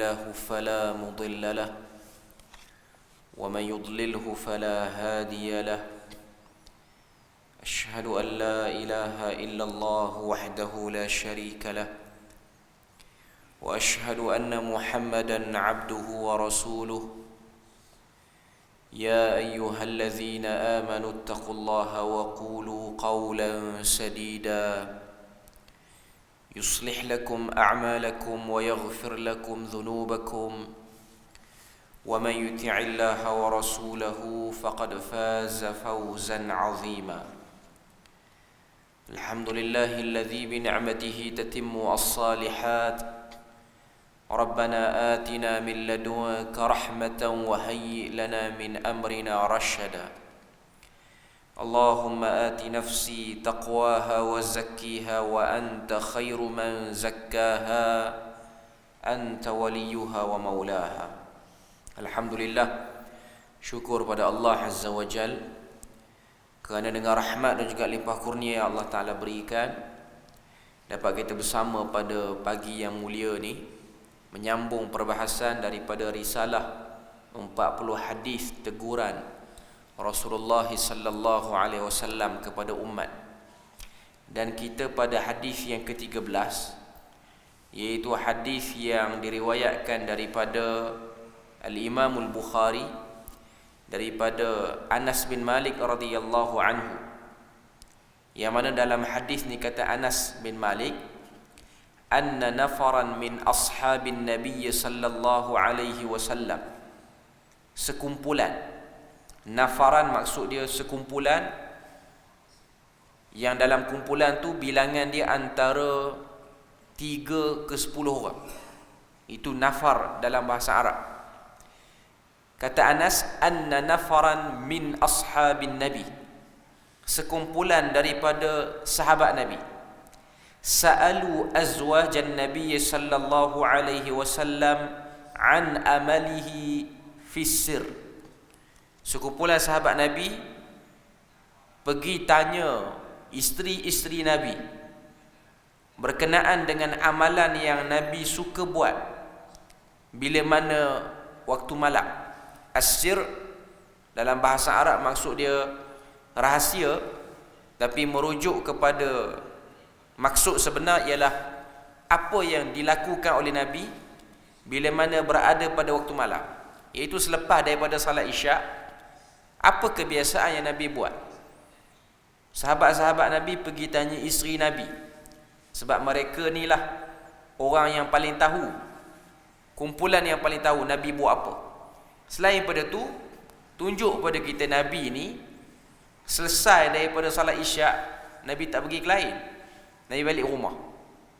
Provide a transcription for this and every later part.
الله فلا مضل له ومن يضلله فلا هادي له أشهد أن لا إله إلا الله وحده لا شريك له وأشهد أن محمدا عبده ورسوله يا أيها الذين آمنوا اتقوا الله وقولوا قولا سديدا يصلح لكم أعمالكم ويغفر لكم ذنوبكم ومن يطع الله ورسوله فقد فاز فوزا عظيما الحمد لله الذي بنعمته تتم الصالحات ربنا آتنا من لدنك رحمة وهيئ لنا من أمرنا رشدا اللهم آت نفسي تقواها وزكيها وأنت خير من زكاها أنت وليها ومولاها. Alhamdulillah, syukur pada Allah Azza wa Jal kerana dengan rahmat dan juga limpah kurnia yang Allah Ta'ala berikan, dapat kita bersama pada pagi yang mulia ni menyambung perbahasan daripada risalah 40 hadis teguran Rasulullah sallallahu alaihi wasallam kepada umat. Dan kita pada hadis yang ke-13, iaitu hadis yang diriwayatkan daripada Al-Imam Al-Bukhari daripada Anas bin Malik radhiyallahu anhu, yang mana dalam hadis ni kata Anas bin Malik, anna nafaran min ashabin Nabi sallallahu alaihi wasallam, sekumpulan. Nafaran maksud dia sekumpulan, yang dalam kumpulan tu bilangan dia antara 3 ke 10 orang. Itu nafar dalam bahasa Arab. Kata Anas, anna nafaran min ashabin Nabi, sekumpulan daripada sahabat Nabi, sa'alu azwajan Nabi sallallahu alaihi wasallam an amalihi fis sir. Sekumpulan sahabat Nabi pergi tanya isteri-isteri Nabi berkenaan dengan amalan yang Nabi suka buat bila mana waktu malam. As-sir dalam bahasa Arab maksud dia rahsia, tapi merujuk kepada maksud sebenar ialah apa yang dilakukan oleh Nabi bila mana berada pada waktu malam, iaitu selepas daripada salat Isyak. Apa kebiasaan yang Nabi buat? Sahabat-sahabat Nabi pergi tanya isteri Nabi, sebab mereka ni lah orang yang paling tahu, kumpulan yang paling tahu Nabi buat apa. Selain pada tu, tunjuk pada kita Nabi ni selesai daripada salat Isyak, Nabi tak pergi ke lain, Nabi balik rumah.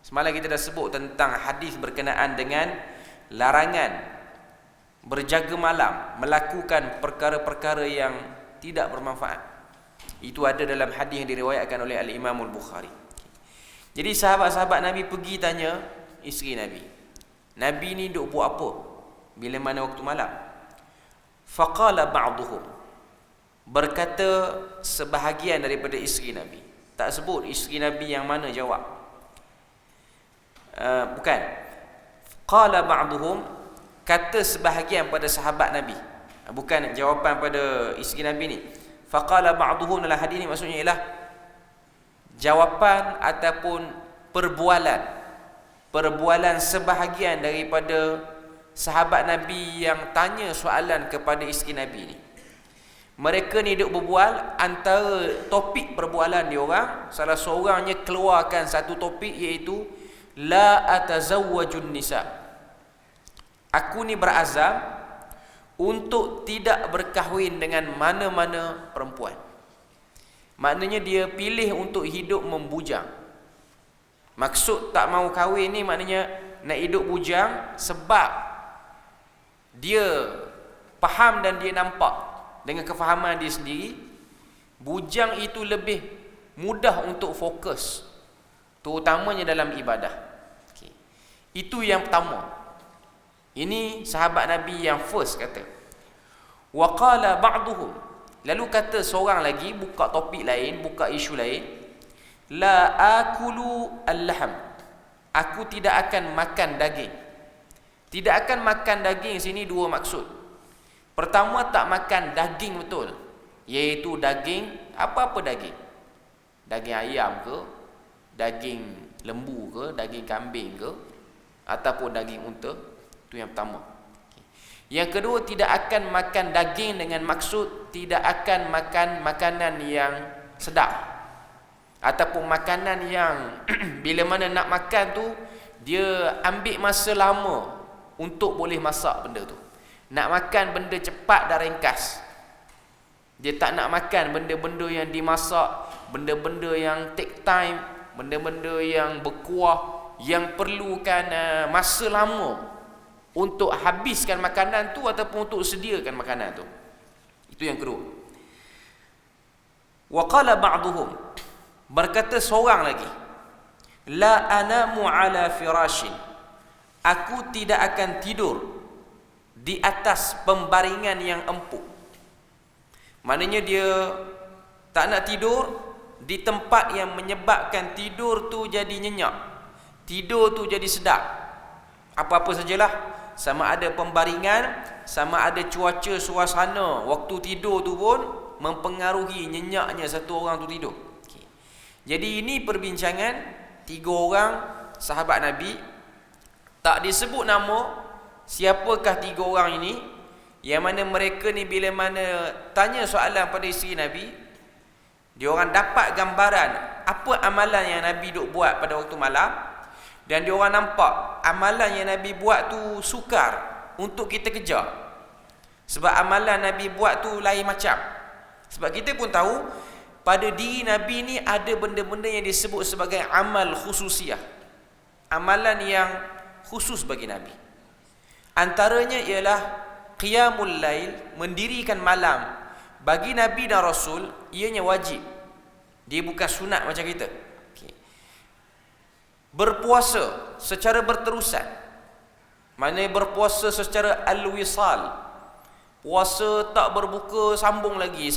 Semalam kita dah sebut tentang hadis berkenaan dengan larangan berjaga malam, melakukan perkara-perkara yang tidak bermanfaat. Itu ada dalam hadis yang diriwayatkan oleh Al-Imam Al-Bukhari. Jadi sahabat-sahabat Nabi pergi tanya isteri Nabi, Nabi ni duk buat apa bila mana waktu malam? Faqala ba'duhum, berkata sebahagian daripada isteri Nabi. Tak sebut isteri Nabi yang mana jawab. Bukan. Qala ba'duhum, kata sebahagian pada sahabat Nabi, bukan jawapan pada isteri Nabi ni. Faqala ba'duhum dalam hadis ni maksudnya ialah jawapan ataupun perbualan sebahagian daripada sahabat Nabi yang tanya soalan kepada isteri Nabi ni. Mereka ni duk berbual, antara topik perbualan dia orang, salah seorangnya keluarkan satu topik, iaitu la atazawwajun nisa, aku ni berazam untuk tidak berkahwin dengan mana-mana perempuan. Maknanya dia pilih untuk hidup membujang. Maksud tak mau kahwin ni maknanya nak hidup bujang sebab dia faham dan dia nampak dengan kefahaman dia sendiri, bujang itu lebih mudah untuk fokus, terutamanya dalam ibadah. Okay. Itu yang pertama. Ini sahabat Nabi yang first kata. Wa qala ba'duhum, lalu kata seorang lagi, buka topik lain, buka isu lain, la akulu al-lahm, aku tidak akan makan daging. Tidak akan makan daging sini dua maksud. Pertama, tak makan daging betul, iaitu daging, apa-apa daging. Daging ayam ke, daging lembu ke, daging kambing ke, ataupun daging unta. Itu yang pertama. Yang kedua, tidak akan makan daging dengan maksud tidak akan makan makanan yang sedap, ataupun makanan yang bila mana nak makan tu dia ambil masa lama untuk boleh masak benda tu. Nak makan benda cepat dan ringkas. Dia tak nak makan benda-benda yang dimasak, benda-benda yang take time, benda-benda yang berkuah, yang perlukan masa lama untuk habiskan makanan tu ataupun untuk sediakan makanan tu. Itu yang kedua. Wa qala ba'duhum, berkata seorang lagi, la anamu ala firashin, aku tidak akan tidur di atas pembaringan yang empuk. Maknanya dia tak nak tidur di tempat yang menyebabkan tidur tu jadi nyenyak, tidur tu jadi sedap. Apa-apa sajalah, sama ada pembaringan, sama ada cuaca, suasana waktu tidur tu pun mempengaruhi nyenyaknya satu orang tu tidur. Okay. Jadi ini perbincangan 3 orang sahabat Nabi. Tak disebut nama siapakah 3 orang ini, yang mana mereka ni bila mana tanya soalan pada isteri Nabi, dia orang dapat gambaran apa amalan yang Nabi duk buat pada waktu malam, dan dia orang nampak amalan yang Nabi buat tu sukar untuk kita kejar. Sebab amalan Nabi buat tu lain macam. Sebab kita pun tahu pada diri Nabi ni ada benda-benda yang disebut sebagai amal khususiyah, amalan yang khusus bagi Nabi. Antaranya ialah qiyamul lail, mendirikan malam. Bagi Nabi dan Rasul ianya wajib, dia bukan sunat macam kita. Berpuasa secara berterusan, maknanya berpuasa secara al-wisal, puasa tak berbuka sambung lagi,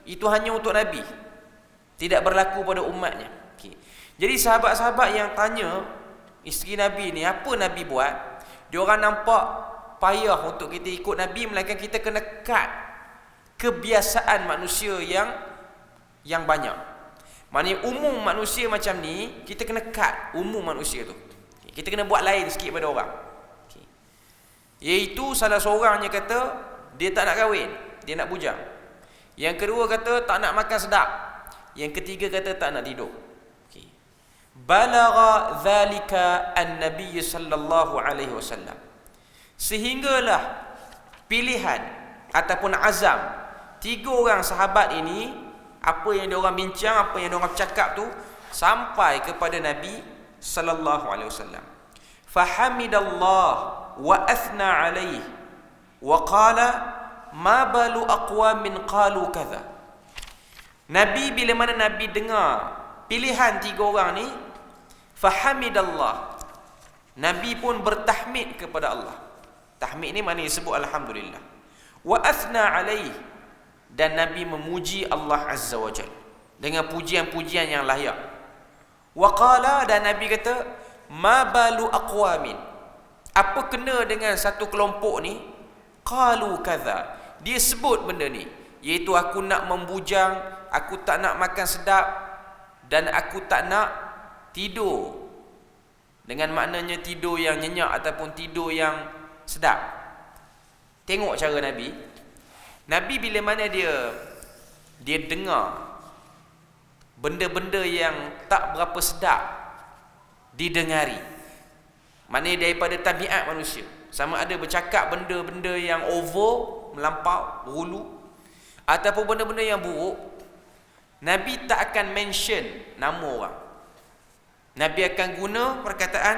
itu hanya untuk Nabi, tidak berlaku pada umatnya. Jadi sahabat-sahabat yang tanya isteri Nabi ni apa Nabi buat, dia orang nampak payah untuk kita ikut Nabi, melainkan kita kena cut kebiasaan manusia yang banyak. Maknanya umum manusia macam ni, kita kena cut umum manusia tu. Kita kena buat lain sikit pada orang. Iaitu salah seorangnya kata dia tak nak kahwin, dia nak bujang. Yang kedua kata tak nak makan sedap. Yang ketiga kata tak nak tidur. Balagha dhalika an-nabiy sallallahu alaihi wasallam, sehinggalah pilihan ataupun azam 3 orang sahabat ini, apa yang diorang bincang, apa yang diorang cakap tu sampai kepada Nabi sallallahu alaihi wasallam. Fahamidallah wa athna alaihi wa qala ma balu aqwamin qalu kadza. Nabi bila mana Nabi dengar pilihan 3 orang ni, fahamidallah, Nabi pun bertahmid kepada Allah. Tahmid ni maknanya sebut alhamdulillah. Wa athna alaihi, dan Nabi memuji Allah Azza wa Jalla dengan pujian-pujian yang layak. Wa qala, dan Nabi kata ma balu aqwamin, apa kena dengan satu kelompok ni, qalu kadza, dia sebut benda ni, iaitu aku nak membujang, aku tak nak makan sedap, dan aku tak nak tidur, dengan maknanya tidur yang nyenyak ataupun tidur yang sedap. Tengok cara Nabi. Nabi bila mana dia dengar benda-benda yang tak berapa sedap didengari, maknanya daripada tabiat manusia, sama ada bercakap benda-benda yang over, melampau, berhulu, ataupun benda-benda yang buruk, Nabi tak akan mention nama orang. Nabi akan guna perkataan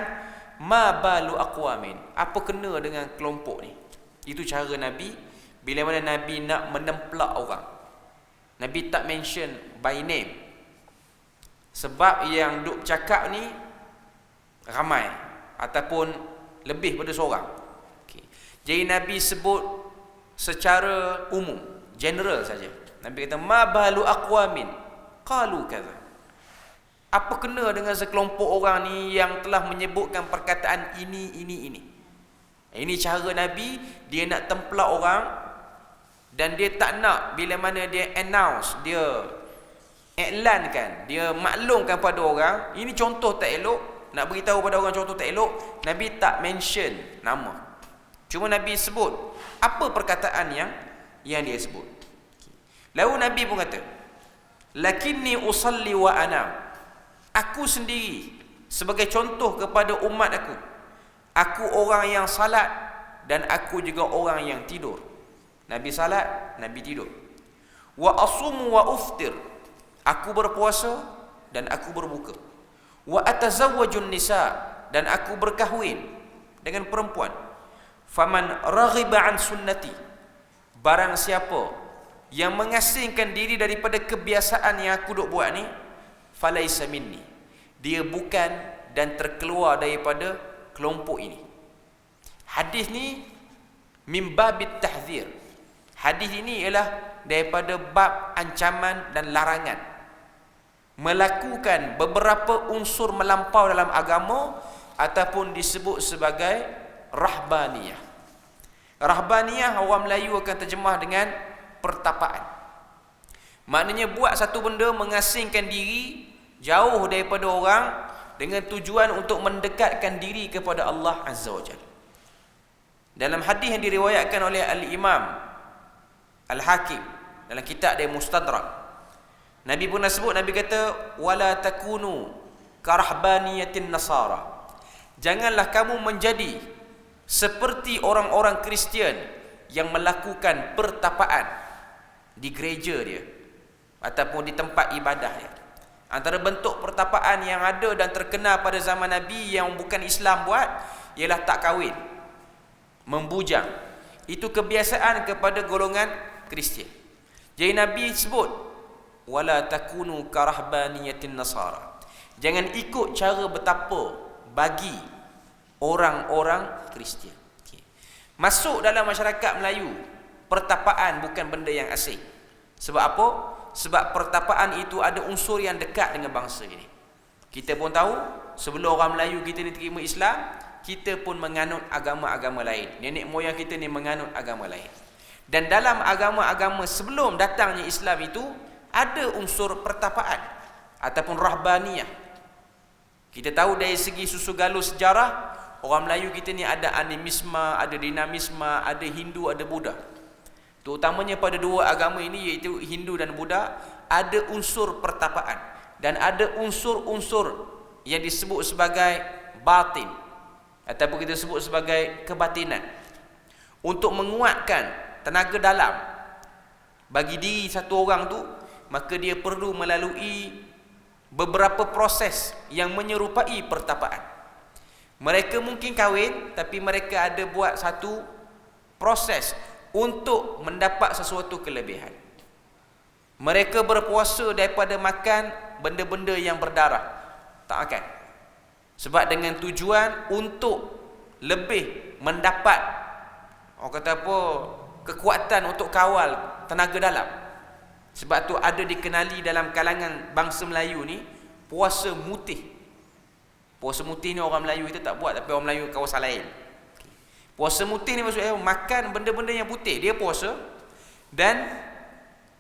ma balu aqwamin, apa kena dengan kelompok ni. Itu cara Nabi bila mana Nabi nak menemplak orang. Nabi tak mention by name, sebab yang duk cakap ni ramai ataupun lebih pada seorang. Jadi Nabi sebut secara umum, general saja. Nabi kata ma balu aqwamin qalu kadza, apa kena dengan sekelompok orang ni yang telah menyebutkan perkataan ini. Ini cara Nabi, dia nak tempelak orang dan dia tak nak bila mana dia announce, dia iklankan, dia maklumkan pada orang, ini contoh tak elok, nak beritahu pada orang contoh tak elok, Nabi tak mention nama. Cuma Nabi sebut apa perkataan yang dia sebut. Lalu Nabi pun kata, lakinni usalli wa anam. Aku sendiri sebagai contoh kepada umat aku orang yang salat dan aku juga orang yang tidur. Nabi salat, Nabi tidur. Wa asumu wa uftir. Aku berpuasa dan aku berbuka. Wa atazawwajun nisa, dan aku berkahwin dengan perempuan. Faman raghiba an sunnati, barang siapa yang mengasingkan diri daripada kebiasaan yang aku duk buat ni, falaisa minni, dia bukan dan terkeluar daripada kelompok ini. Hadis ni min babit tahzir. Hadis ini ialah daripada bab ancaman dan larangan melakukan beberapa unsur melampau dalam agama ataupun disebut sebagai rahbaniyah. Rahbaniyah orang Melayu akan terjemah dengan pertapaan. Maknanya buat satu benda mengasingkan diri jauh daripada orang dengan tujuan untuk mendekatkan diri kepada Allah Azza wa Jalla. Dalam hadis yang diriwayatkan oleh Al-Imam Al-Hakim dalam kitab dia Mustadrak, Nabi pernah sebut, Nabi kata, wala takunu karahbaniyatin nasara. Janganlah kamu menjadi seperti orang-orang Kristian yang melakukan pertapaan di gereja dia ataupun di tempat ibadah dia. Antara bentuk pertapaan yang ada dan terkenal pada zaman Nabi yang bukan Islam buat ialah tak kahwin, membujang. Itu kebiasaan kepada golongan Kristian. Jadi Nabi sebut, wala takunu karahbaniyatin nasara. Jangan ikut cara betapa bagi orang-orang Kristian. Masuk dalam masyarakat Melayu, pertapaan bukan benda yang asing. Sebab apa? Sebab pertapaan itu ada unsur yang dekat dengan bangsa ini. Kita pun tahu, sebelum orang Melayu kita ni terima Islam, kita pun menganut agama-agama lain. Nenek moyang kita ni menganut agama lain. Dan dalam agama-agama sebelum datangnya Islam itu, ada unsur pertapaan ataupun rahbaniyah. Kita tahu dari segi susu galus sejarah, orang Melayu kita ni ada animisme, ada dinamisme, ada Hindu, ada Buddha. Terutamanya pada dua agama ini, iaitu Hindu dan Buddha, ada unsur pertapaan dan ada unsur-unsur yang disebut sebagai batin ataupun kita sebut sebagai kebatinan, untuk menguatkan tenaga dalam bagi diri satu orang tu. Maka dia perlu melalui beberapa proses yang menyerupai pertapaan. Mereka mungkin kahwin, tapi mereka ada buat satu proses untuk mendapat sesuatu kelebihan. Mereka berpuasa daripada makan benda-benda yang berdarah, tak makan. Sebab dengan tujuan untuk lebih mendapat, orang kata apa, kekuatan untuk kawal tenaga dalam. Sebab tu ada dikenali dalam kalangan bangsa Melayu ni puasa mutih. Puasa mutih ni orang Melayu kita tak buat, tapi orang Melayu kawasan lain. Puasa mutih ni maksudnya makan benda-benda yang putih. Dia puasa dan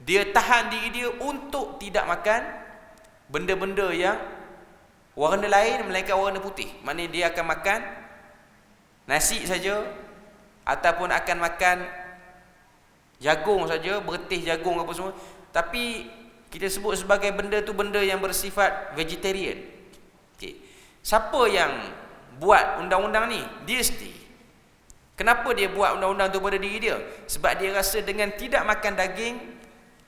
dia tahan diri dia untuk tidak makan benda-benda yang warna lain melainkan warna putih. Maknanya dia akan makan nasi saja ataupun akan makan jagung saja, bertih jagung apa semua. Tapi kita sebut sebagai benda tu benda yang bersifat vegetarian. Okay. Siapa yang buat undang-undang ni? Dia sendiri. Kenapa dia buat undang-undang tu pada diri dia? Sebab dia rasa dengan tidak makan daging,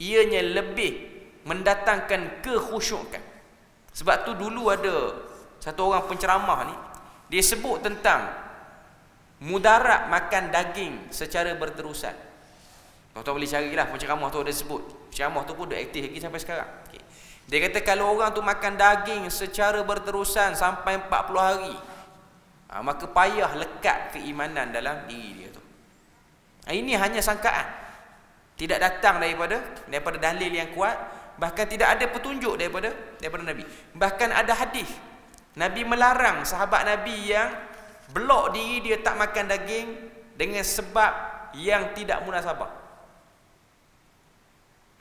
ianya lebih mendatangkan kekhusyukan. Sebab tu dulu ada satu orang penceramah ni, dia sebut tentang mudarat makan daging secara berterusan. Tuan-tuan boleh carilah penceramah tu ada sebut. Penceramah tu pun dah aktif lagi sampai sekarang. Okay. Dia kata kalau orang tu makan daging secara berterusan sampai 40 hari, maka payah lekat keimanan dalam diri dia tu. Ini hanya sangkaan. Tidak datang daripada dalil yang kuat, bahkan tidak ada petunjuk daripada Nabi. Bahkan ada hadis Nabi melarang sahabat Nabi yang Blok diri dia tak makan daging dengan sebab yang tidak munasabah.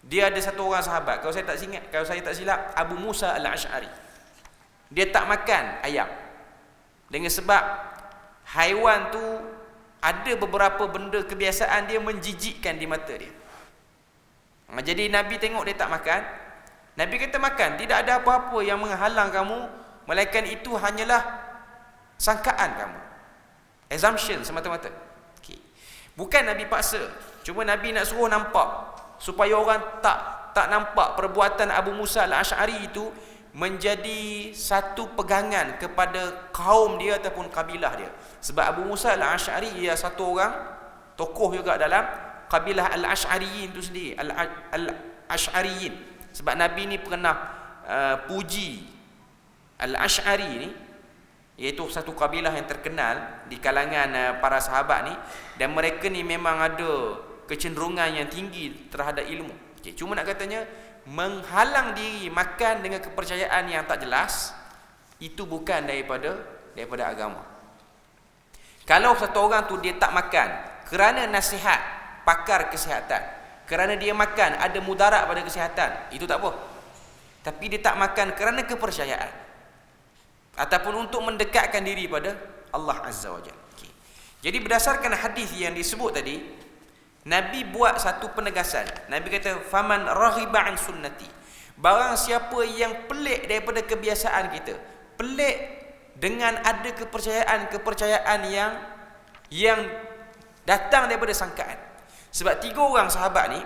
Dia ada satu orang sahabat, kalau saya tak silap, Abu Musa Al-Ash'ari. Dia tak makan ayam dengan sebab haiwan tu ada beberapa benda kebiasaan dia menjijikkan di mata dia. Jadi Nabi tengok dia tak makan, Nabi kata makan, tidak ada apa-apa yang menghalang kamu, melainkan itu hanyalah sangkaan kamu, assumption semata-mata. Bukan Nabi paksa, cuma Nabi nak suruh nampak supaya orang tak nampak perbuatan Abu Musa Al-Ash'ari itu menjadi satu pegangan kepada kaum dia ataupun kabilah dia. Sebab Abu Musa Al-Ash'ari ia satu orang tokoh juga dalam kabilah Al-Ash'ariyin itu sendiri, Al-Ash'ariyin. Sebab Nabi ni pernah puji Al-Ash'ari ni, iaitu satu kabilah yang terkenal di kalangan para sahabat ni, dan mereka ni memang ada kecenderungan yang tinggi terhadap ilmu. Cuma nak katanya, menghalang diri makan dengan kepercayaan yang tak jelas, itu bukan daripada agama. Kalau satu orang tu dia tak makan kerana nasihat pakar kesihatan, kerana dia makan ada mudarat pada kesihatan, itu tak apa. Tapi dia tak makan kerana kepercayaan ataupun untuk mendekatkan diri pada Allah Azza wa Jalla. Jadi berdasarkan hadis yang disebut tadi, Nabi buat satu penegasan. Nabi kata, faman raghiba an sunnati, barang siapa yang pelik daripada kebiasaan kita, pelik dengan ada kepercayaan yang datang daripada sangkaan. Sebab 3 orang sahabat ni,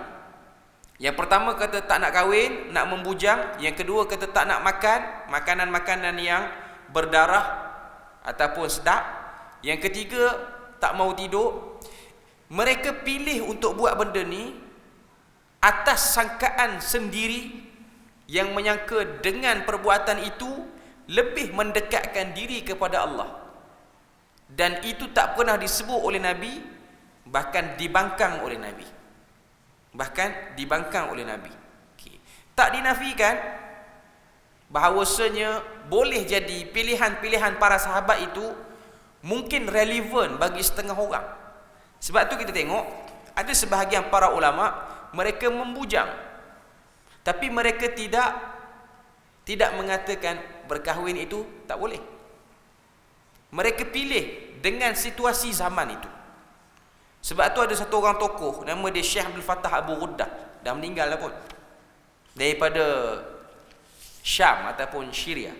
yang pertama kata tak nak kahwin, nak membujang, yang kedua kata tak nak makan makanan-makanan yang berdarah ataupun sedap, yang ketiga tak mau tidur. Mereka pilih untuk buat benda ni atas sangkaan sendiri yang menyangka dengan perbuatan itu lebih mendekatkan diri kepada Allah. Dan itu tak pernah disebut oleh Nabi, bahkan dibangkang oleh Nabi. Tak dinafikan bahawasanya boleh jadi pilihan-pilihan para sahabat itu mungkin relevan bagi setengah orang. Sebab tu kita tengok ada sebahagian para ulama, mereka membujang, tapi mereka tidak mengatakan berkahwin itu tak boleh. Mereka pilih dengan situasi zaman itu. Sebab tu ada satu orang tokoh, nama dia Syekh Abdul Fattah Abu Ghuddah, dah meninggal lah pun, daripada Syam ataupun Syria.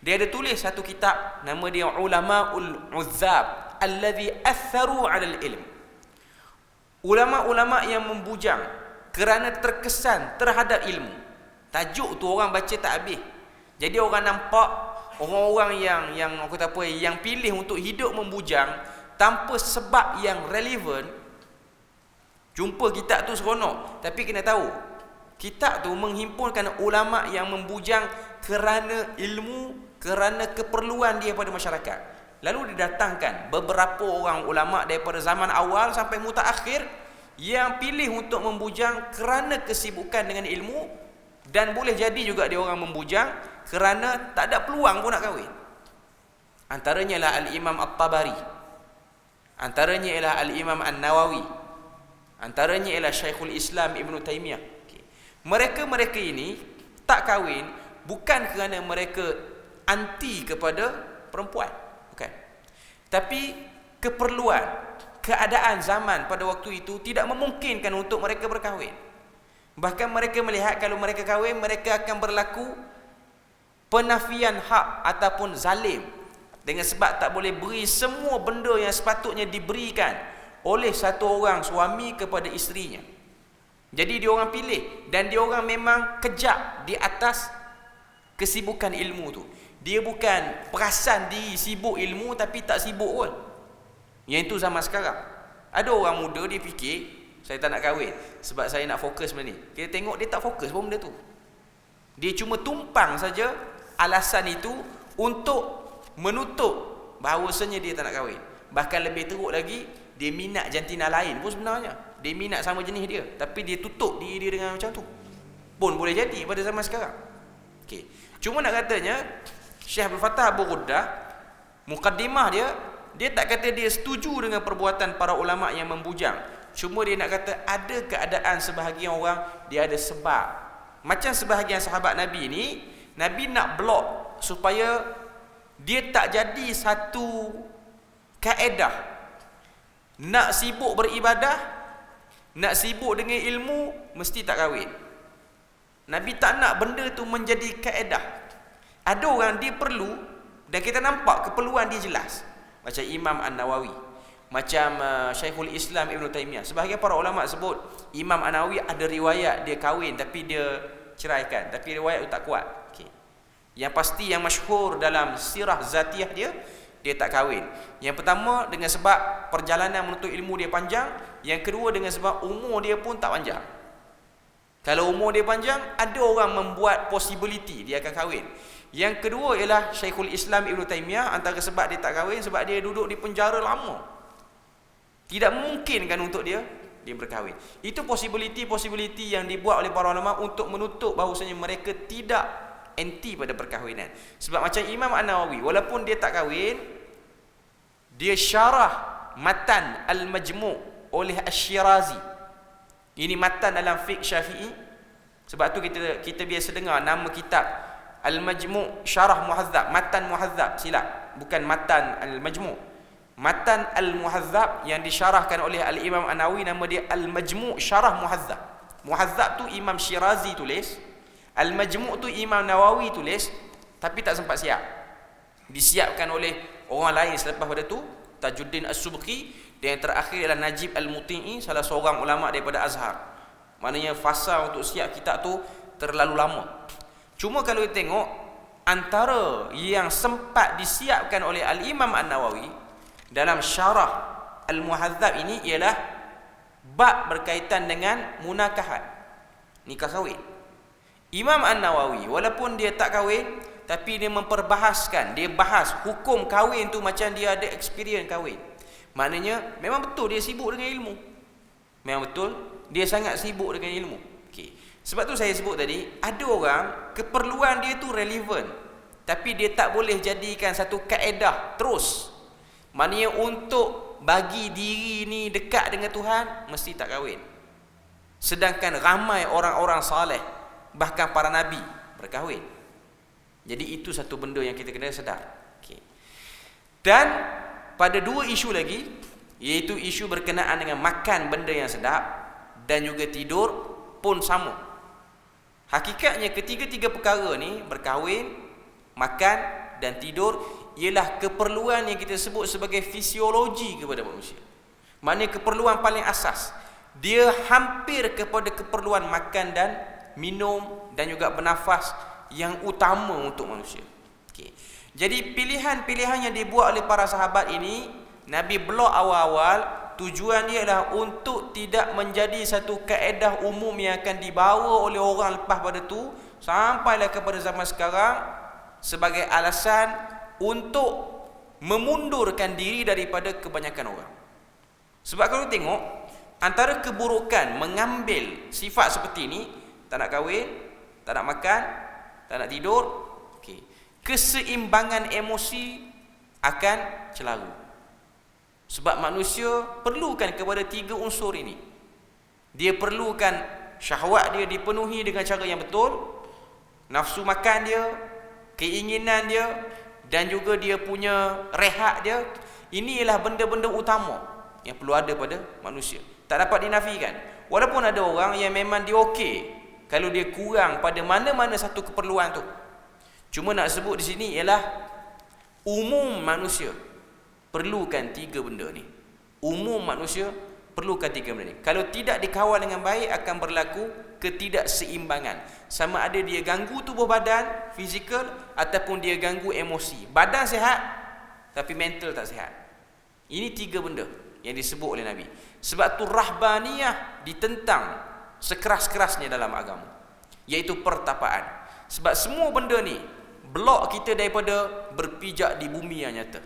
Dia ada tulis satu kitab, nama dia Ulama'ul Uzzab alladhi atharu 'alal ilm. Ulama-ulama yang membujang kerana terkesan terhadap ilmu. Tajuk tu orang baca tak habis. Jadi orang nampak orang-orang yang kata apa, yang pilih untuk hidup membujang tanpa sebab yang relevan. Jumpa kitab tu seronok, tapi kena tahu kitab tu menghimpunkan ulama yang membujang kerana ilmu, kerana keperluan dia pada masyarakat. Lalu didatangkan beberapa orang ulama daripada zaman awal sampai mutaakhir yang pilih untuk membujang kerana kesibukan dengan ilmu, dan boleh jadi juga dia orang membujang kerana tak ada peluang pun nak kahwin. Antaranya lah Al-Imam At-Tabari, antaranya ialah Al-Imam An-Nawawi, antaranya ialah Syekhul Islam Ibn Taymiyah. Mereka-mereka ini tak kahwin bukan kerana mereka anti kepada perempuan, bukan. Tapi keperluan, keadaan zaman pada waktu itu tidak memungkinkan untuk mereka berkahwin. Bahkan mereka melihat kalau mereka kahwin, mereka akan berlaku penafian hak ataupun zalim, dengan sebab tak boleh beri semua benda yang sepatutnya diberikan oleh satu orang suami kepada isterinya. Jadi dia orang pilih, dan dia orang memang kejap di atas kesibukan ilmu tu. Dia bukan perasan diri sibuk ilmu tapi tak sibuk pun. Yang itu zaman sekarang. Ada orang muda dia fikir, saya tak nak kahwin sebab saya nak fokus benda ni. Kita tengok dia tak fokus pun benda tu. Dia cuma tumpang saja alasan itu untuk menutup bahawasanya dia tak nak kahwin. Bahkan lebih teruk lagi, dia minat jantina lain pun sebenarnya. Dia minat sama jenis dia, tapi dia tutup diri dia dengan macam tu. Pun boleh jadi pada zaman sekarang. Okey. Cuma nak katanya, Syekh Abdul Fattah Abu Ghuddah, mukaddimah dia, dia tak kata dia setuju dengan perbuatan para ulama yang membujang. Cuma dia nak kata ada keadaan sebahagian orang dia ada sebab. Macam sebahagian sahabat Nabi ni, Nabi nak blok supaya dia tak jadi satu kaedah. Nak sibuk beribadah, nak sibuk dengan ilmu, mesti tak kahwin. Nabi tak nak benda tu menjadi kaedah. Ada orang dia perlu, dan kita nampak keperluan dia jelas. Macam Imam An-Nawawi, macam Syekhul Islam Ibn Taymiyah. Sebahagian para ulama sebut Imam An-Nawawi ada riwayat dia kahwin tapi dia ceraikan, tapi riwayat itu tak kuat. Okay. Yang pasti yang masyhur dalam sirah zatiah dia tak kahwin. Yang pertama dengan sebab perjalanan menuntut ilmu dia panjang, yang kedua dengan sebab umur dia pun tak panjang. Kalau umur dia panjang, ada orang membuat possibility dia akan kahwin. Yang kedua ialah Syekhul Islam Ibn Taymiyah, antara sebab dia tak kahwin sebab dia duduk di penjara lama. Tidak mungkin kan untuk dia berkahwin. Itu possibility yang dibuat oleh para ulama untuk menutup bahawasanya mereka tidak anti pada perkahwinan. Sebab macam Imam An-Nawawi, walaupun dia tak kahwin, dia syarah matan Al-Majmu' oleh Asy-Syirazi. Ini matan dalam fiqh Syafi'i. Sebab tu kita biasa dengar nama kitab Al-Majmu' Syarah Muhadzab, matan Muhadzab, silap, bukan matan Al-Majmu'. Matan Al-Muhadzab yang disyarahkan oleh Al-Imam An-Nawawi, nama dia Al-Majmu' Syarah Muhadzab. Muhadzab tu Imam Syirazi tulis, Al-Majmu' tu Imam Nawawi tulis, tapi tak sempat siap. Disiapkan oleh orang lain selepas pada tu, Tajuddin As-Subki, dan yang terakhir ialah Najib Al-Muti'i, salah seorang ulama daripada Azhar. Maknanya fasa untuk siap kitab tu terlalu lama. Cuma kalau kita tengok, antara yang sempat disiapkan oleh Al-Imam An-Nawawi dalam syarah Al-Muhadzab ini ialah bab berkaitan dengan munakahat, nikah kahwin. Imam An-Nawawi walaupun dia tak kahwin, tapi dia memperbahaskan, dia bahas hukum kahwin tu macam dia ada experience kahwin. Maknanya memang betul dia sibuk dengan ilmu. Memang betul dia sangat sibuk dengan ilmu. Okey. Sebab tu saya sebut tadi, ada orang keperluan dia tu relevan, tapi dia tak boleh jadikan satu kaedah terus. Maknanya untuk bagi diri ni dekat dengan Tuhan, mesti tak kahwin. Sedangkan ramai orang-orang saleh, bahkan para nabi, berkahwin. Jadi itu satu benda yang kita kena sedar. Okay. Dan pada dua isu lagi, iaitu isu berkenaan dengan makan benda yang sedap dan juga tidur pun sama. Hakikatnya ketiga-tiga perkara ni, berkahwin, makan dan tidur, ialah keperluan yang kita sebut sebagai fisiologi kepada manusia. Maknanya keperluan paling asas. Dia hampir kepada keperluan makan dan minum dan juga bernafas yang utama untuk manusia. Okay. Jadi pilihan-pilihan yang dibuat oleh para sahabat ini, Nabi blok awal-awal, tujuan dia adalah untuk tidak menjadi satu kaedah umum yang akan dibawa oleh orang lepas pada tu sampailah kepada zaman sekarang sebagai alasan untuk memundurkan diri daripada kebanyakan orang. Sebab kalau tengok, antara keburukan mengambil sifat seperti ini, tak nak kahwin, tak nak makan, tak nak tidur, okay, keseimbangan emosi akan celaru. Sebab manusia perlukan kepada tiga unsur ini. Dia perlukan syahwat dia dipenuhi dengan cara yang betul, nafsu makan dia, keinginan dia, dan juga dia punya rehat dia. Ini ialah benda-benda utama yang perlu ada pada manusia. Tak dapat dinafikan. Walaupun ada orang yang memang dia okey kalau dia kurang pada mana-mana satu keperluan tu. Cuma nak sebut di sini ialah umum manusia perlukan tiga benda ni. Umum manusia perlukan tiga benda ni. Kalau tidak dikawal dengan baik, akan berlaku ketidakseimbangan. Sama ada dia ganggu tubuh badan, fizikal, ataupun dia ganggu emosi. Badan sihat, tapi mental tak sihat. Ini tiga benda yang disebut oleh Nabi. Sebab tu rahbaniyah ditentang sekeras-kerasnya dalam agama, iaitu pertapaan. Sebab semua benda ni blok kita daripada berpijak di bumi yang nyata.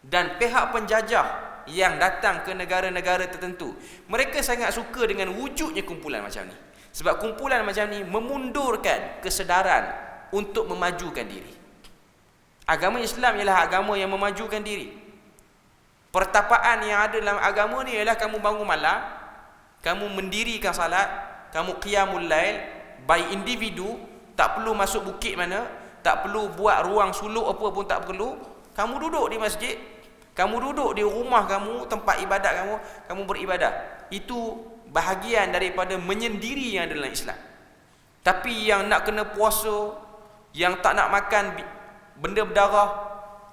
Dan pihak penjajah yang datang ke negara-negara tertentu, mereka sangat suka dengan wujudnya kumpulan macam ni. Sebab kumpulan macam ni memundurkan kesedaran untuk memajukan diri. Agama Islam ialah agama yang memajukan diri. Pertapaan yang ada dalam agama ni ialah kamu bangun malam, kamu mendirikan salat, kamu qiyamul lail by individu, tak perlu masuk bukit mana, tak perlu buat ruang suluk apa pun tak perlu. Kamu duduk di masjid, kamu duduk di rumah kamu, tempat ibadat kamu, kamu beribadah. Itu bahagian daripada menyendiri yang ada dalam Islam. Tapi yang nak kena puasa, yang tak nak makan benda berdarah,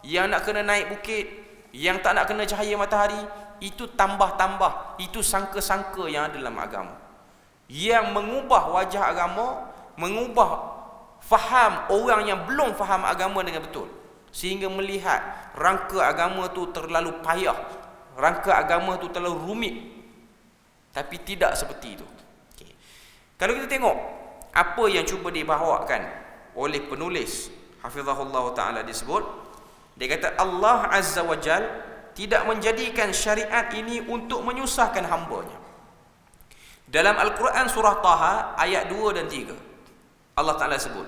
yang nak kena naik bukit, yang tak nak kena cahaya matahari, itu tambah-tambah, itu sangka-sangka yang ada dalam agama, yang mengubah wajah agama, mengubah faham orang yang belum faham agama dengan betul, sehingga melihat rangka agama tu terlalu payah, rangka agama tu terlalu rumit. Tapi tidak seperti itu. Okay. Kalau kita tengok apa yang cuba dibawakan oleh penulis hafizahullah taala disebut, dia kata Allah Azza wa Jal tidak menjadikan syariat ini untuk menyusahkan hamba-Nya. Dalam Al-Quran surah Taha ayat 2 dan 3, Allah Taala sebut,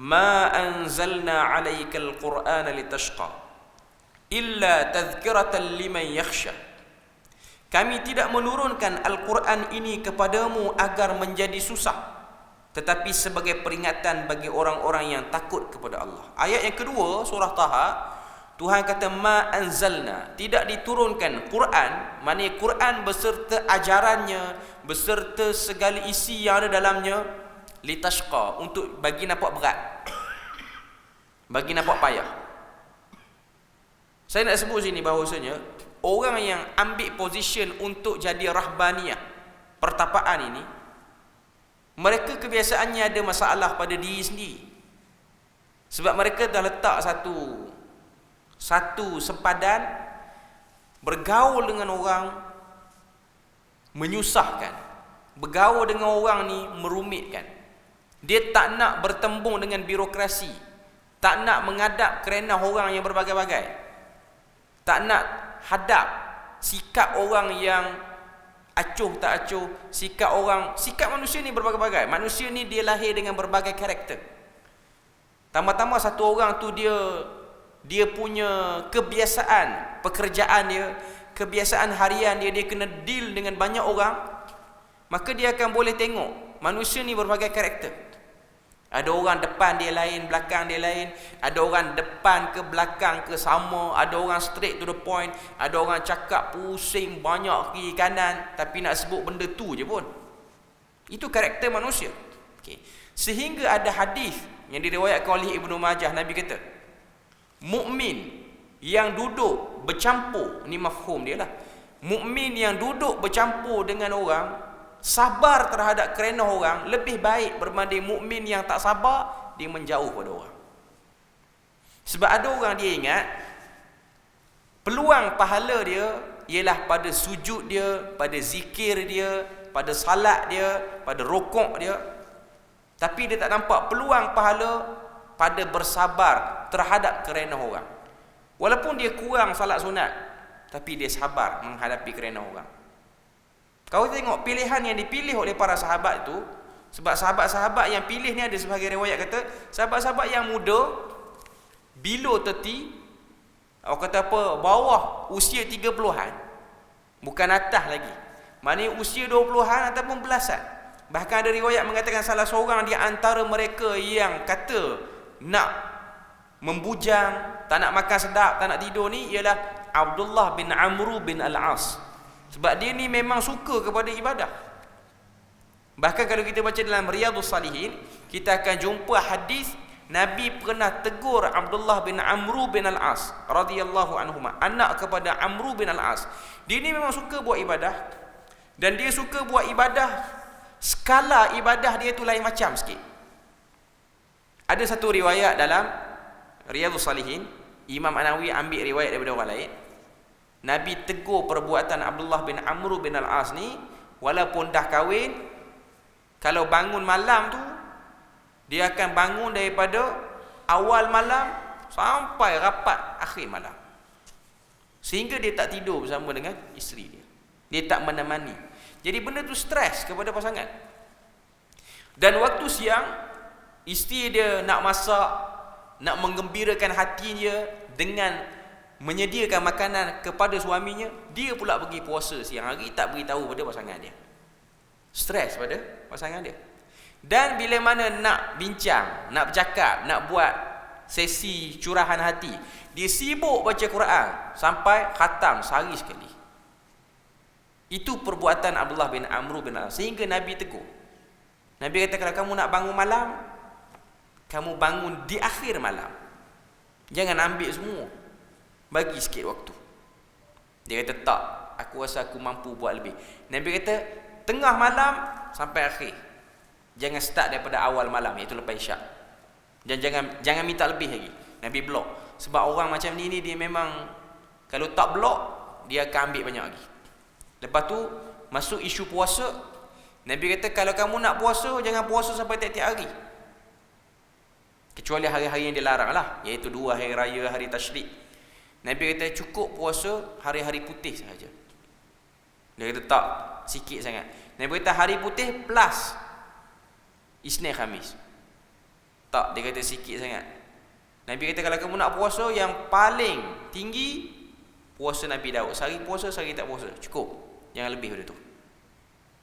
"Ma anzalna 'alaikal Qur'ana litashqa illa tadhkiratan liman yakhsha." Kami tidak menurunkan Al-Quran ini kepadamu agar menjadi susah, tetapi sebagai peringatan bagi orang-orang yang takut kepada Allah. Ayat yang kedua surah Taha, Tuhan kata ma anzalna, tidak diturunkan Quran, maknanya Quran beserta ajarannya, beserta segala isi yang ada dalamnya, litashqa, untuk bagi nampak berat, bagi nampak payah. Saya nak sebut sini bahawasanya orang yang ambil position untuk jadi rahbaniyah, pertapaan ini, mereka kebiasaannya ada masalah pada diri sendiri. Sebab mereka dah letak satu sempadan, bergaul dengan orang menyusahkan, bergaul dengan orang ni merumitkan. Dia tak nak bertembung dengan birokrasi, tak nak menghadap kerana orang yang berbagai-bagai, tak nak hadap sikap orang yang acuh tak acuh, sikap manusia ni berbagai-bagai. Manusia ni dia lahir dengan berbagai karakter. Tambah-tambah satu orang tu dia punya kebiasaan pekerjaan dia, kebiasaan harian dia kena deal dengan banyak orang, maka dia akan boleh tengok manusia ni berbagai karakter. Ada orang depan dia lain, belakang dia lain. Ada orang depan ke belakang ke sama. Ada orang straight to the point. Ada orang cakap pusing banyak kiri kanan, tapi nak sebut benda tu je pun. Itu karakter manusia. Okay. Sehingga ada hadis yang diriwayatkan oleh Ibnu Majah, Nabi kata, mukmin yang duduk bercampur, ni mafhum dia lah, mukmin yang duduk bercampur dengan orang, sabar terhadap kerana orang, lebih baik berbanding mukmin yang tak sabar, dia menjauh pada orang. Sebab ada orang dia ingat peluang pahala dia ialah pada sujud dia, pada zikir dia, pada salat dia, pada rokok dia. Tapi dia tak nampak peluang pahala pada bersabar terhadap kerana orang. Walaupun dia kurang salat sunat, tapi dia sabar menghadapi kerana orang. Kau tengok pilihan yang dipilih oleh para sahabat itu, sebab sahabat-sahabat yang pilih ni ada sebagai riwayat kata, sahabat-sahabat yang muda, below 30, atau kata apa, bawah usia 30-an, bukan atas lagi, maknanya usia 20-an ataupun belasan. Bahkan ada riwayat mengatakan salah seorang di antara mereka yang kata nak membujang, tak nak makan sedap, tak nak tidur ni, ialah Abdullah bin Amru bin Al-As. Sebab dia ni memang suka kepada ibadah. Bahkan kalau kita baca dalam Riyadhus Salihin, kita akan jumpa hadis Nabi pernah tegur Abdullah bin Amru bin Al-As radhiyallahu anhuma, anak kepada Amru bin Al-As. Dia ni memang suka buat ibadah, dan dia suka buat ibadah, skala ibadah dia tu lain macam sikit. Ada satu riwayat dalam Riyadhus Salihin, Imam An-Nawawi ambil riwayat daripada orang lain. Nabi tegur perbuatan Abdullah bin Amru bin Al-As ni, walaupun dah kahwin, kalau bangun malam tu, dia akan bangun daripada awal malam sampai rapat akhir malam. Sehingga dia tak tidur bersama dengan isteri dia. Dia tak menemani. Jadi benda tu stres kepada pasangan. Dan waktu siang, isteri dia nak masak, nak menggembirakan hati dia dengan menyediakan makanan kepada suaminya, dia pula pergi puasa siang hari, tak beritahu pada pasangan dia. Stres pada pasangan dia. Dan bila mana nak bincang, nak bercakap, nak buat sesi curahan hati, dia sibuk baca Quran sampai khatam sehari sekali. Itu perbuatan Abdullah bin Amr bin Al-As, sehingga Nabi tegur. Nabi kata, kalau kamu nak bangun malam, kamu bangun di akhir malam, jangan ambil semua, bagi sikit waktu. Dia kata, tak, aku rasa aku mampu buat lebih. Nabi kata, tengah malam sampai akhir, jangan start daripada awal malam, iaitu lepas isyak. Dan jangan minta lebih lagi. Nabi blok. Sebab orang macam ni dia memang, kalau tak blok, dia akan ambil banyak lagi. Lepas tu masuk isu puasa. Nabi kata, kalau kamu nak puasa, jangan puasa sampai tiap-tiap hari, kecuali hari-hari yang dilarang lah, iaitu 2 hari raya, hari tasyrik. Nabi kata, cukup puasa hari-hari putih sahaja. Dia kata, tak, sikit sangat. Nabi kata, hari putih plus Isnin Khamis. Tak, dia kata sikit sangat. Nabi kata, kalau kamu nak puasa, yang paling tinggi puasa Nabi Daud, sehari puasa, sehari tak puasa, cukup, jangan lebih pada tu.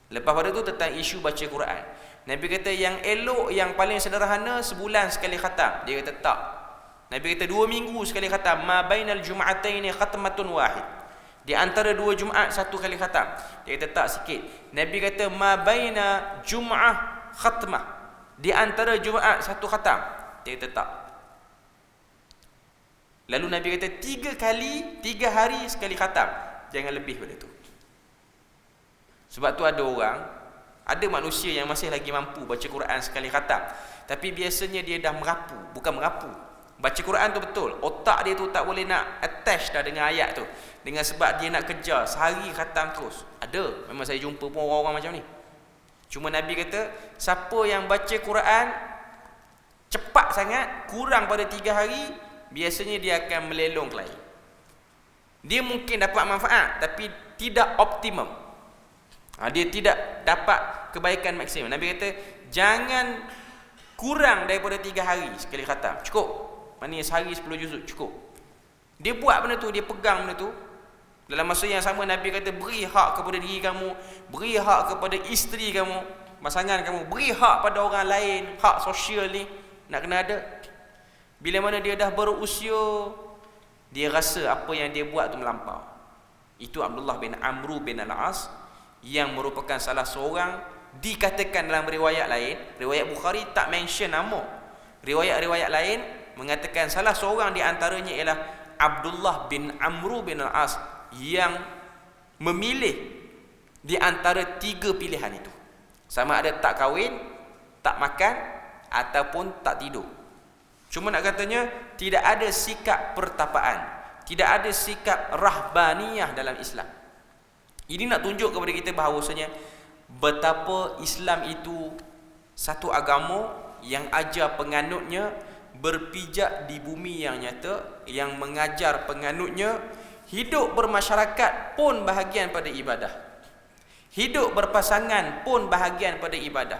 Lepas pada tu tentang isu baca Quran, Nabi kata yang elok, yang paling sederhana, sebulan sekali khatam. Dia kata tak. Nabi kata 2 minggu sekali khatam. Ma bainal jum'ataini khatmatun wahid. Di antara 2 Jumaat 1 kali khatam. Dia kata tak, sikit. Nabi kata ma baina jum'ah khatmah. Di antara Jumaat 1 khatam. Dia kata tak. Lalu Nabi kata 3 hari sekali khatam. Jangan lebih pada tu. Sebab tu ada manusia yang masih lagi mampu baca Quran sekali khatam, tapi biasanya dia dah merapu. Bukan merapu, baca Quran tu betul, otak dia tu tak boleh nak attach dah dengan ayat tu, dengan sebab dia nak kejar sehari khatam terus. Ada, memang saya jumpa pun orang-orang macam ni. Cuma Nabi kata, siapa yang baca Quran cepat sangat, kurang pada 3 hari, biasanya dia akan melelong kelahi. Dia mungkin dapat manfaat, tapi tidak optimum. Dia tidak dapat kebaikan maksimum. Nabi kata, jangan kurang daripada 3 hari sekali khatam. Cukup. Maknanya sehari 10 juzuk, cukup. Dia buat benda tu, dia pegang benda tu. Dalam masa yang sama, Nabi kata, beri hak kepada diri kamu, beri hak kepada isteri kamu, pasangan kamu, beri hak pada orang lain. Hak sosial ni nak kena ada. Bila mana dia dah berusia, dia rasa apa yang dia buat tu melampau. Itu Abdullah bin Amr bin Al-As, yang merupakan salah seorang, dikatakan dalam riwayat lain, riwayat Bukhari tak mention nama, riwayat-riwayat lain mengatakan salah seorang di antaranya ialah Abdullah bin Amr bin Al-As, yang memilih di antara 3 pilihan itu, sama ada tak kahwin, tak makan, ataupun tak tidur. Cuma nak katanya, tidak ada sikap pertapaan, tidak ada sikap rahbaniyah dalam Islam. Ini nak tunjuk kepada kita bahawasanya betapa Islam itu satu agama yang ajar penganutnya berpijak di bumi yang nyata, yang mengajar penganutnya hidup bermasyarakat pun bahagian pada ibadah, hidup berpasangan pun bahagian pada ibadah,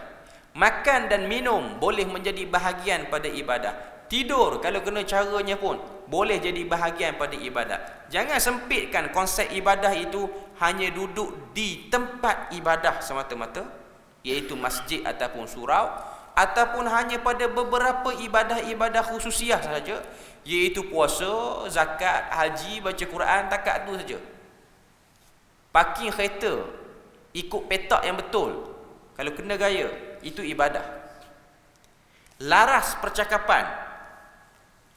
makan dan minum boleh menjadi bahagian pada ibadah, tidur kalau kena caranya pun boleh jadi bahagian pada ibadah. Jangan sempitkan konsep ibadah itu hanya duduk di tempat ibadah semata-mata, iaitu masjid ataupun surau, ataupun hanya pada beberapa ibadah-ibadah khususiah sahaja, iaitu puasa, zakat, haji, baca Quran, takat tu saja. Parking kereta ikut petak yang betul, kalau kena gaya, itu ibadah. Laras percakapan,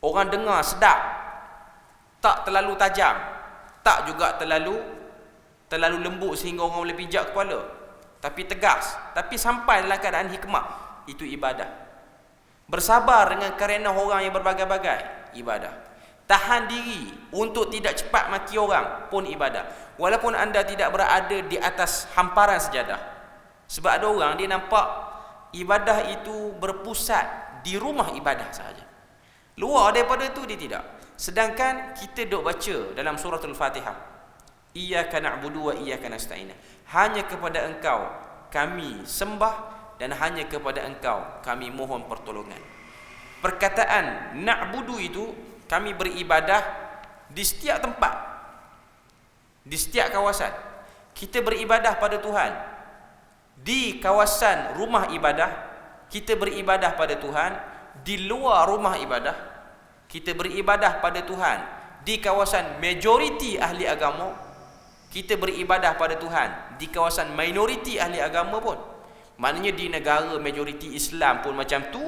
orang dengar sedap, tak terlalu tajam, tak juga terlalu lembut sehingga orang boleh pijak kepala, tapi tegas, tapi sampai dalam keadaan hikmah, itu ibadah. Bersabar dengan kerana orang yang berbagai-bagai, ibadah. Tahan diri untuk tidak cepat maki orang pun ibadah, walaupun anda tidak berada di atas hamparan sejadah. Sebab ada orang dia nampak ibadah itu berpusat di rumah ibadah sahaja, luar daripada itu dia tidak. Sedangkan kita duk baca dalam suratul Fatihah, iyyaka na'budu wa iyyaka nasta'in, hanya kepada engkau kami sembah dan hanya kepada engkau kami mohon pertolongan. Perkataan na'budu itu, kami beribadah, di setiap tempat, di setiap kawasan kita beribadah pada Tuhan. Di kawasan rumah ibadah kita beribadah pada Tuhan, di luar rumah ibadah kita beribadah pada Tuhan. Di kawasan majoriti ahli agama kita beribadah pada Tuhan, di kawasan minoriti ahli agama pun. Maknanya di negara majoriti Islam pun macam tu,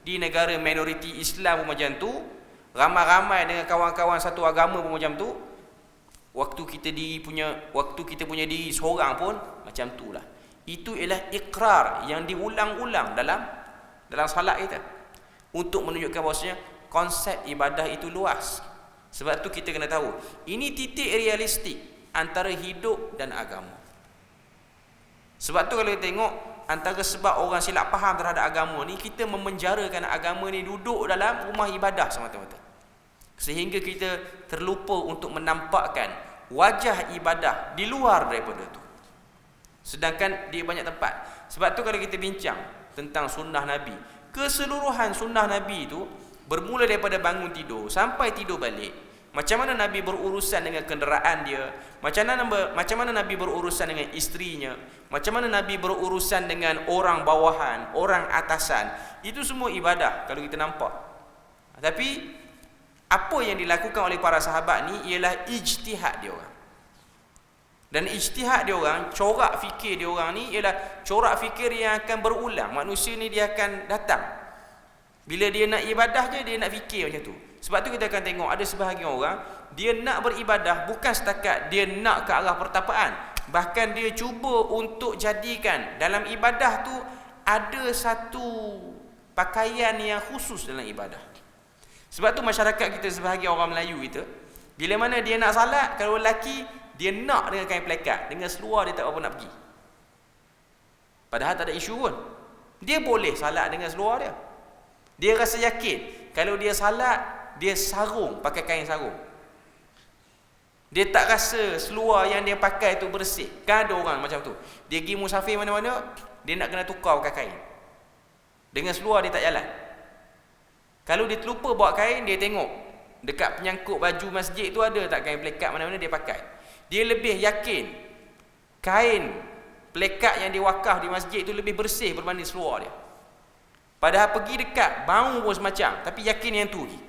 di negara minoriti Islam pun macam tu, ramai-ramai dengan kawan-kawan satu agama pun macam tu. Waktu kita punya diri seorang pun macam itulah. Itu ialah ikrar yang diulang-ulang dalam salat kita, untuk menunjukkan bahawasanya konsep ibadah itu luas. Sebab tu kita kena tahu, ini titik realistik antara hidup dan agama. Sebab tu kalau kita tengok, antara sebab orang silap faham terhadap agama ni, kita memenjarakan agama ni duduk dalam rumah ibadah semata-mata, sehingga kita terlupa untuk menampakkan wajah ibadah di luar daripada tu. Sedangkan di banyak tempat. Sebab tu kalau kita bincang tentang sunnah Nabi, keseluruhan sunnah Nabi itu bermula daripada bangun tidur sampai tidur balik. Macam mana Nabi berurusan dengan kenderaan dia, macam mana Nabi berurusan dengan isterinya, macam mana Nabi berurusan dengan orang bawahan, orang atasan. Itu semua ibadah kalau kita nampak. Tapi apa yang dilakukan oleh para sahabat ni ialah ijtihad dia orang. Dan ijtihad dia orang, corak fikir dia orang ni ialah corak fikir yang akan berulang. Manusia ni dia akan datang, bila dia nak ibadah je, dia nak fikir macam tu. Sebab tu kita akan tengok ada sebahagian orang, dia nak beribadah bukan setakat dia nak ke arah pertapaan, bahkan dia cuba untuk jadikan dalam ibadah tu ada satu pakaian yang khusus dalam ibadah. Sebab tu masyarakat kita, sebahagian orang Melayu kita, bila mana dia nak salat, kalau lelaki dia nak dengan kain pelekat, dengan seluar dia tak apa nak pergi. Padahal tak ada isu pun, dia boleh salat dengan seluar dia. Dia rasa yakin kalau dia salat, dia sarung pakai kain sarung. Dia tak rasa seluar yang dia pakai tu bersih. Kan ada orang macam tu, dia pergi musafir mana-mana, dia nak kena tukar pakai kain. Dengan seluar dia tak jalan. Kalau dia terlupa bawa kain, dia tengok dekat penyangkut baju masjid tu ada tak kain pelekat mana-mana, dia pakai. Dia lebih yakin kain pelekat yang diwakaf di masjid tu lebih bersih berbanding seluar dia. Padahal pergi dekat, bau pun semacam, tapi yakin yang tu lagi.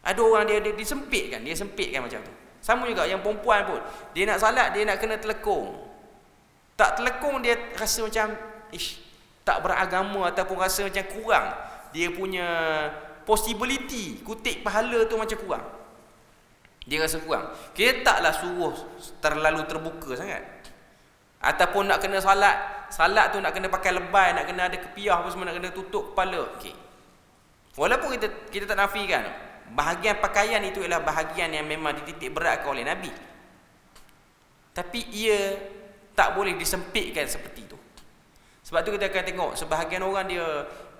Ada orang dia sempitkan macam tu. Sama juga yang perempuan pun, dia nak salat, dia nak kena telekung. Tak telekung dia rasa macam tak beragama, ataupun rasa macam kurang. Dia punya possibility kutip pahala tu macam kurang. Dia rasa kurang. Kita taklah suruh terlalu terbuka sangat. Ataupun nak kena salat tu nak kena pakai lebay, nak kena ada kepiah apa semua, nak kena tutup kepala. Okey. Walaupun kita tak nafikan, bahagian pakaian itu ialah bahagian yang memang dititik beratkan oleh Nabi. Tapi ia tak boleh disempitkan seperti itu. Sebab tu kita akan tengok sebahagian orang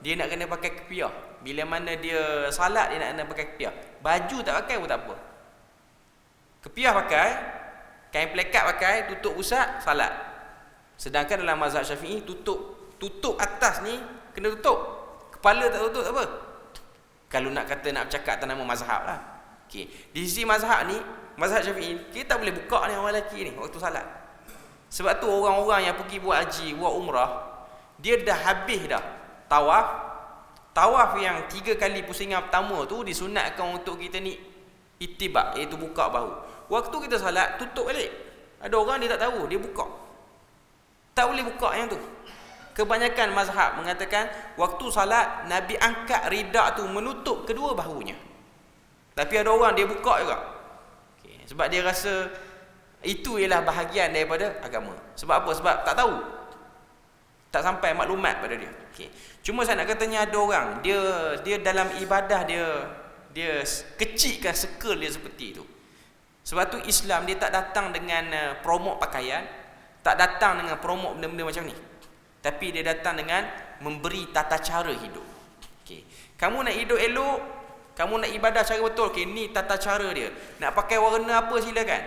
dia nak kena pakai kepiah. Bila mana dia salat, dia nak kena pakai kepiah. Baju tak pakai pun tak apa. Kepiah pakai, kain pelekat pakai, tutup pusat, salat. Sedangkan dalam mazhab Syafi'i, tutup atas ni kena tutup, kepala tak tutup tak apa. Kalau nak bercakap atas nama mazhab lah. Okay. Di sisi mazhab ni, mazhab Syafi'i, kita tak boleh buka ni orang lelaki ni waktu salat. Sebab tu orang-orang yang pergi buat haji, buat umrah, dia dah habis dah tawaf yang 3 kali pusingan pertama tu disunatkan untuk kita ni itibak, iaitu buka bahu. Waktu kita salat, tutup balik. Ada orang dia tak tahu, dia buka. Tak boleh buka yang tu. Kebanyakan mazhab mengatakan waktu salat Nabi angkat ridak tu menutup kedua bahunya. Tapi ada orang dia buka juga. Okay. Sebab dia rasa itu ialah bahagian daripada agama. Sebab apa? Sebab tak tahu. Tak sampai maklumat pada dia. Okay. Cuma saya nak katanya ada orang dia dalam ibadah dia kecilkan circle dia seperti itu. Sebab tu Islam dia tak datang dengan promok pakaian, tak datang dengan promok benda-benda macam ni. Tapi dia datang dengan memberi tata cara hidup. Okay. Kamu nak hidup elok, kamu nak ibadah cara betul, okay, ni tata cara dia. Nak pakai warna apa silakan.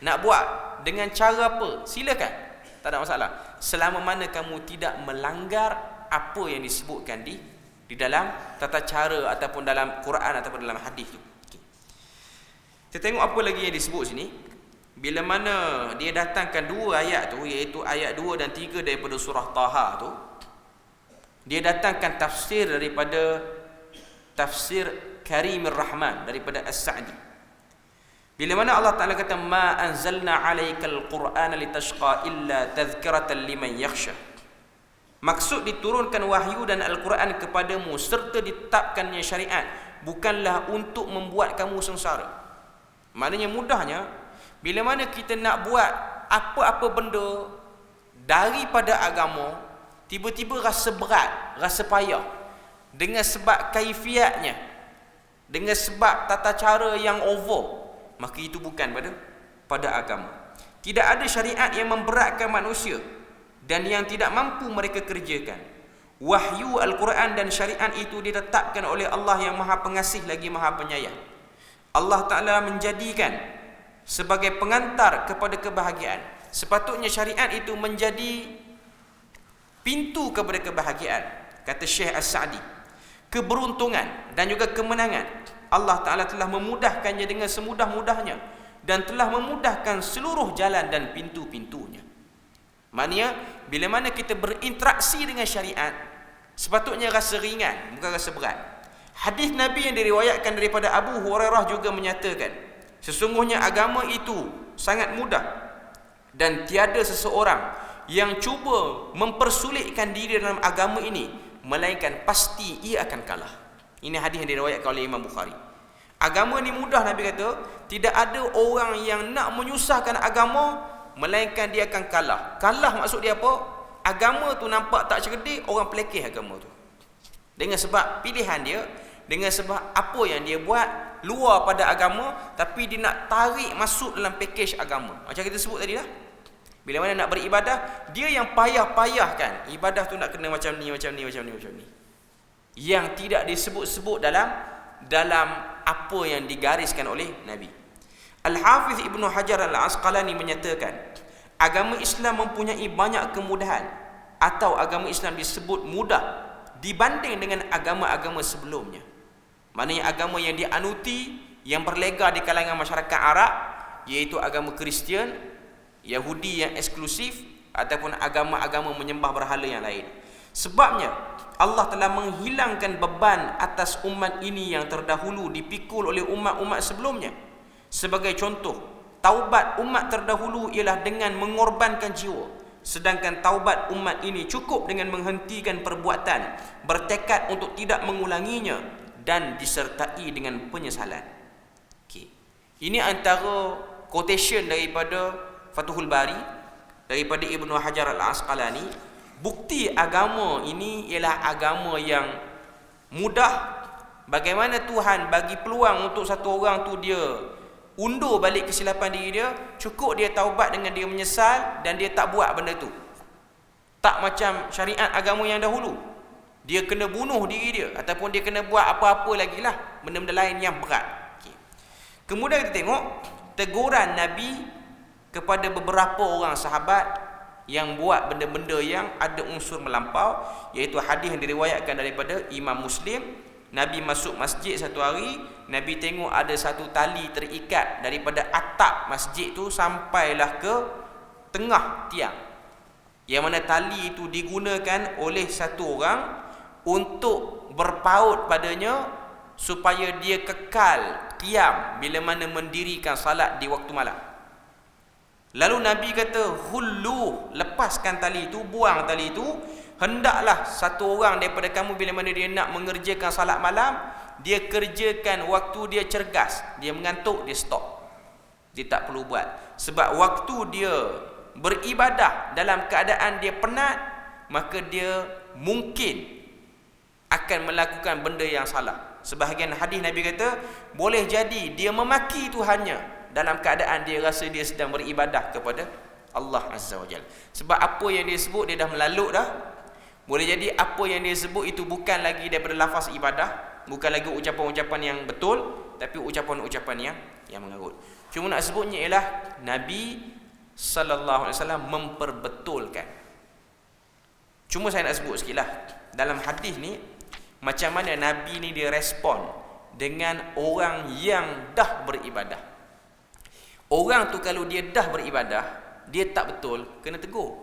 Nak buat dengan cara apa silakan. Tak ada masalah. Selama mana kamu tidak melanggar apa yang disebutkan di dalam tata cara ataupun dalam Quran ataupun dalam hadis tu. Okay. Kita tengok apa lagi yang disebut sini. Bila mana dia datangkan dua ayat tu, iaitu ayat 2 dan 3 daripada surah Taha tu, dia datangkan tafsir daripada tafsir Karimur Rahman daripada As-Sa'di. Bila mana Allah Ta'ala kata ma anzalna 'alaikal Qur'ana litashqa illa tadhkiratan liman yakhsha. Maksud diturunkan wahyu dan Al-Quran kepadamu serta ditetapkannya syariat bukanlah untuk membuat kamu sengsara. Maknanya mudahnya, bila mana kita nak buat apa-apa benda daripada agama, tiba-tiba rasa berat, rasa payah dengan sebab kaifiatnya, dengan sebab tata cara yang over, maka itu bukan pada agama. Tidak ada syariat yang memberatkan manusia dan yang tidak mampu mereka kerjakan. Wahyu Al-Quran dan syariat itu ditetapkan oleh Allah yang Maha Pengasih lagi Maha Penyayang. Allah Ta'ala menjadikan sebagai pengantar kepada kebahagiaan. Sepatutnya syariat itu menjadi pintu kepada kebahagiaan. Kata Syekh As-Sa'di, keberuntungan dan juga kemenangan Allah Ta'ala telah memudahkannya dengan semudah-mudahnya dan telah memudahkan seluruh jalan dan pintu-pintunya. Maknanya, bila mana kita berinteraksi dengan syariat, sepatutnya rasa ringan, bukan rasa berat. Hadis Nabi yang diriwayatkan daripada Abu Hurairah juga menyatakan, sesungguhnya agama itu sangat mudah dan tiada seseorang yang cuba mempersulitkan diri dalam agama ini, melainkan pasti ia akan kalah. Ini hadis yang diriwayatkan oleh Imam Bukhari. Agama ni mudah, Nabi kata, tidak ada orang yang nak menyusahkan agama, melainkan dia akan kalah. Kalah maksud dia apa? Agama tu nampak tak cerdik, orang pelekeh agama tu. Dengan sebab pilihan dia, dengan sebab apa yang dia buat luar pada agama, tapi dia nak tarik masuk dalam pakej agama. Macam kita sebut tadi lah. Bila mana nak beribadah, dia yang payah-payahkan. Ibadah tu nak kena macam ni, macam ni, macam ni, macam ni. Yang tidak disebut-sebut dalam apa yang digariskan oleh Nabi. Al-Hafiz Ibnu Hajar Al-Asqalani menyatakan, agama Islam mempunyai banyak kemudahan, atau agama Islam disebut mudah dibanding dengan agama-agama sebelumnya. Maknanya agama yang dianuti, yang berlega di kalangan masyarakat Arab, iaitu agama Kristian, Yahudi yang eksklusif, ataupun agama-agama menyembah berhala yang lain. Sebabnya Allah telah menghilangkan beban atas umat ini yang terdahulu dipikul oleh umat-umat sebelumnya. Sebagai contoh, taubat umat terdahulu ialah dengan mengorbankan jiwa, sedangkan taubat umat ini cukup dengan menghentikan perbuatan, bertekad untuk tidak mengulanginya, dan disertai dengan penyesalan. Okay. Ini antara quotation daripada Fathul Bari, daripada Ibnu Hajar Al-Asqalani. Bukti agama ini ialah agama yang mudah. Bagaimana Tuhan bagi peluang untuk satu orang tu dia undur balik kesilapan diri dia, cukup dia taubat dengan dia menyesal dan dia tak buat benda tu. Tak macam syariat agama yang dahulu, dia kena bunuh diri dia, ataupun dia kena buat apa-apa lagi lah, benda-benda lain yang berat. Okay. Kemudian kita tengok teguran Nabi kepada beberapa orang sahabat yang buat benda-benda yang ada unsur melampau, iaitu hadis yang diriwayatkan daripada Imam Muslim. Nabi masuk masjid satu hari, Nabi tengok ada satu tali terikat daripada atap masjid tu sampailah ke tengah tiang, yang mana tali itu digunakan oleh satu orang untuk berpaut padanya supaya dia kekal qiyam bila mana mendirikan salat di waktu malam. Lalu Nabi kata, hullu, lepaskan tali itu, buang tali itu. Hendaklah satu orang daripada kamu bila mana dia nak mengerjakan salat malam, dia kerjakan waktu dia cergas. Dia mengantuk, dia stop. Dia tak perlu buat. Sebab waktu dia beribadah dalam keadaan dia penat, maka dia mungkin akan melakukan benda yang salah. Sebahagian hadis Nabi kata, boleh jadi dia memaki Tuhannya dalam keadaan dia rasa dia sedang beribadah kepada Allah Azza wa Jalla. Sebab apa yang dia sebut dia dah melalut dah. Boleh jadi apa yang dia sebut itu bukan lagi daripada lafaz ibadah, bukan lagi ucapan-ucapan yang betul, tapi ucapan-ucapan yang mengarut. Cuma nak sebutnya ialah Nabi sallallahu alaihi wasallam memperbetulkan. Cuma saya nak sebut sikitlah dalam hadis ni macam mana Nabi ni dia respon dengan orang yang dah beribadah. Orang tu kalau dia dah beribadah, dia tak betul, kena tegur.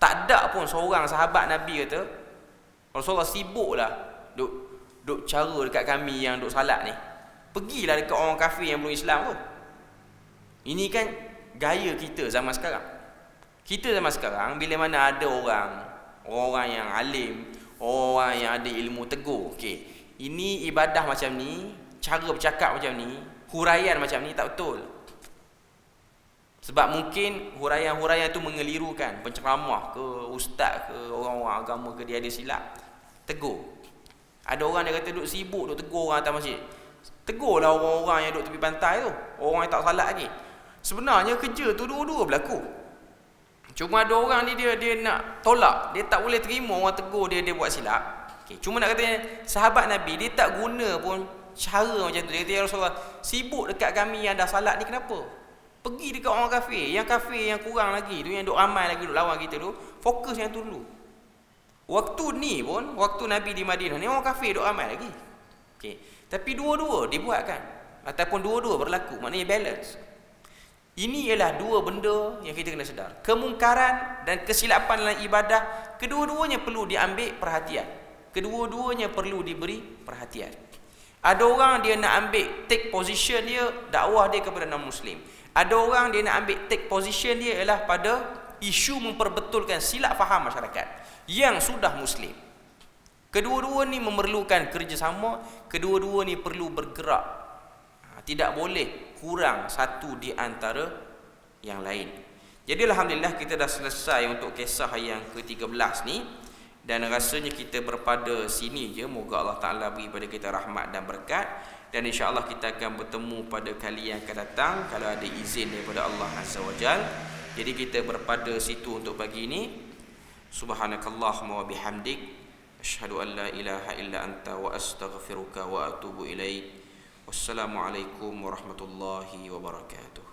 Tak ada pun seorang sahabat Nabi kata, Rasulullah sibuk lah duk cara dekat kami yang duk salat ni. Pergilah dekat orang kafir yang belum Islam tu. Ini kan gaya kita zaman sekarang. Kita zaman sekarang, bila mana ada orang yang alim, orang yang ada ilmu, tegur. Okey, ini ibadah macam ni, cara bercakap macam ni, huraian macam ni tak betul. Sebab mungkin huraian-huraian tu mengelirukan penceramah ke ustaz ke orang-orang agama ke, dia ada silap. Tegur. Ada orang dia kata duk sibuk duk tegur orang atas masjid. Tegurlah orang-orang yang duk tepi pantai tu, orang yang tak salat lagi. Sebenarnya kerja tu dua-dua berlaku. Cuma ada orang ni dia nak tolak, dia tak boleh terima orang tegur dia buat silap. Okay. Cuma nak kata sahabat Nabi dia tak guna pun cara macam tu. Dia kata, ya Rasulullah, sibuk dekat kami yang dah salat ni kenapa? Pergi dekat orang kafir yang kurang lagi tu, yang duk ramai lagi duk lawan kita tu, fokus yang tu dulu. Waktu ni pun, waktu Nabi di Madinah ni orang kafir duk ramai lagi. Okey, tapi dua-dua dibuatkan ataupun dua-dua berlaku, maknanya balance. Ini ialah dua benda yang kita kena sedar. Kemungkaran dan kesilapan dalam ibadah, kedua-duanya perlu diambil perhatian. Kedua-duanya perlu diberi perhatian. Ada orang dia nak ambil take position dia, dakwah dia kepada non-Muslim. Ada orang dia nak ambil take position dia ialah pada isu memperbetulkan silap faham masyarakat yang sudah Muslim. Kedua-dua ni memerlukan kerjasama, kedua-dua ni perlu bergerak. Tidak boleh kurang satu di antara yang lain. Jadi alhamdulillah kita dah selesai untuk kisah yang ke-13 ni, dan rasanya kita berpada sini je. Moga Allah Ta'ala beri pada kita rahmat dan berkat, dan insya-Allah kita akan bertemu pada kali yang akan datang kalau ada izin daripada Allah Azza wa Jal. Jadi kita berpada situ untuk pagi ini. Subhanakallahumma wa bihamdik, asyhadu an la ilaha illa anta wa astaghfiruka wa atubu ilaik. Wassalamualaikum warahmatullahi wabarakatuh.